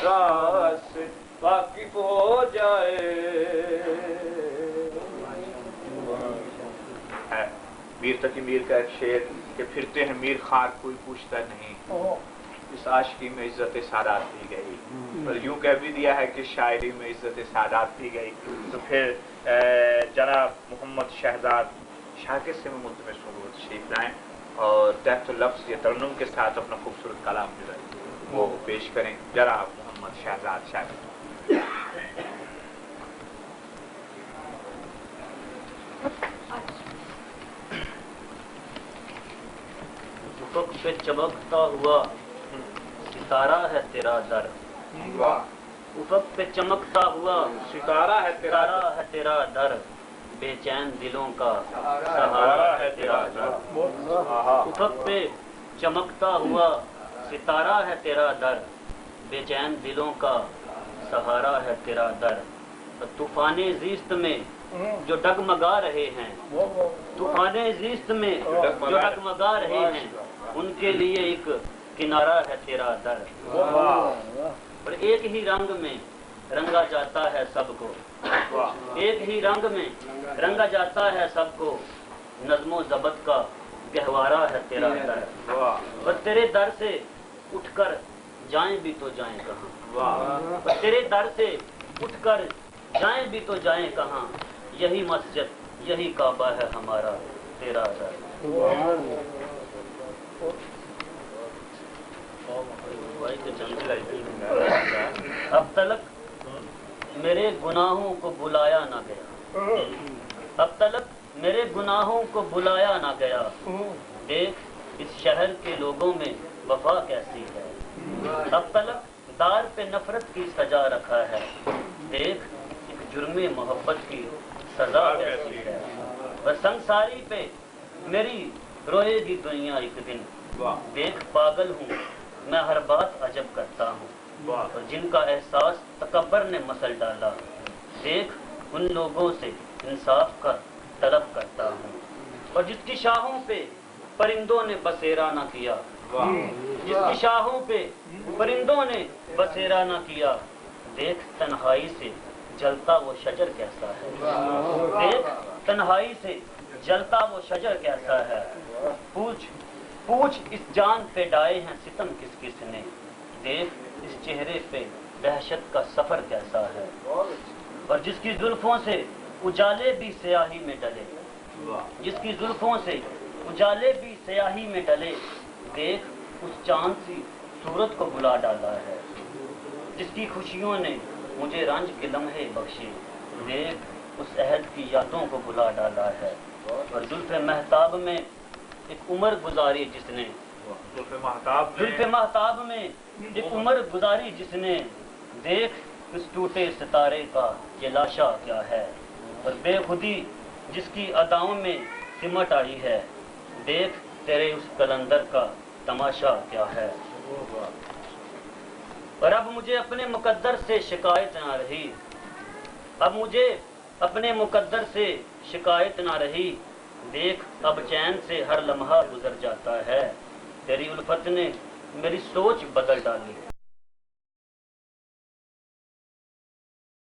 راز واقف ہو جائے. میر تقی میر کا ایک شعر کہ پھرتے ہیں میر خار کوئی پوچھتا نہیں، اس عاشقی میں عزت سادات دی گئی. اور یوں کہہ بھی دیا ہے کہ شاعری میں عزت سادات دی گئی. تو پھر جناب محمد شہزاد شاکر سے میں ملتمس ہوں وہ تشریف لائیں اور تحت لفظ یا ترنم کے ساتھ اپنا خوبصورت کلام جو ہے وہ پیش کریں. جناب محمد شہزاد شاکر. افق پہ چمکتا ہوا ستارہ ہے تیرا در. افق پہ چمکتا ہوا ستارہ ہے تیرا در، بے چین دلوں کا سہارا ہے تیرا در. افق پہ چمکتا ہوا ستارہ ہے تیرا در، بے چین دلوں کا سہارا ہے تیرا در. طوفان زیست میں جو ڈگمگا رہے ہیں، طوفان زیست میں جو ڈگمگا رہے ہیں، ان کے لیے ایک کنارہ ہے تیرا در. اور ایک ہی رنگ میں رنگا جاتا ہے سب کو، ایک ہی رنگ میں رنگا جاتا ہے سب کو، نظم و ضبط کا گہوارہ ہے تیرا در. اور تیرے در سے اٹھ کر جائیں بھی تو جائیں کہاں، اور تیرے در سے اٹھ کر جائیں بھی تو جائیں کہاں، یہی مسجد یہی کعبہ ہے ہمارا تیرا در. اب تلک میرے گناہوں کو بلایا نہ گیا، اب تلک میرے گناہوں کو بلایا نہ گیا. دیکھ اس شہر کے لوگوں میں وفا کیسی ہے، اب تلک دار پہ نفرت کی سجا رکھا ہے. دیکھ ایک جرم محبت کی سزا کیسی ہے. بس سنساری پہ میری روئے گی دنیا ایک دن. دیکھ پاگل ہوں میں ہر بات عجب کرتا ہوں، اور جن کا احساس تکبر نے مسل ڈالا. دیکھ ان لوگوں سے انصاف کا طلب کرتا ہوں، اور جس کی شاہوں پہ پرندوں نے بسیرا نہ کیا، جس کی شاہوں پہ پرندوں نے بسیرا نہ کیا. دیکھ تنہائی سے جلتا وہ شجر کیسا ہے، دیکھ تنہائی سے جلتا وہ شجر کیسا ہے. پوچھ اس جان پہ ڈائے ہیں ستم کس کس نے. دیکھ اس چہرے پہ دہشت کا سفر کیسا ہے. اور جس کی زلفوں سے اجالے بھی سیاہی میں ڈلے، جس کی زلفوں سے اجالے بھی سیاہی میں ڈلے. دیکھ اس چاند سی صورت کو بلا ڈالا ہے، جس کی خوشیوں نے مجھے رنج کے لمحے بخشے. دیکھ اس عہد کی یادوں کو بلا ڈالا ہے. اور زلف مہتاب میں ایک عمر گزاری جس نے، زلف مہتاب میں ایک عمر گزاری جس نے. دیکھ اس ٹوٹے ستارے کا یہ لاشا کیا ہے، اور بے خودی جس کی اداؤں میں سمٹ آئی ہے. دیکھ تیرے اس قلندر کا تماشا کیا ہے. اور اب مجھے اپنے مقدر سے شکایت نہ رہی، اب مجھے اپنے مقدر سے شکایت نہ رہی. دیکھ اب چین سے ہر لمحہ گزر جاتا ہے، تیری الفت نے میری سوچ بدل ڈالی.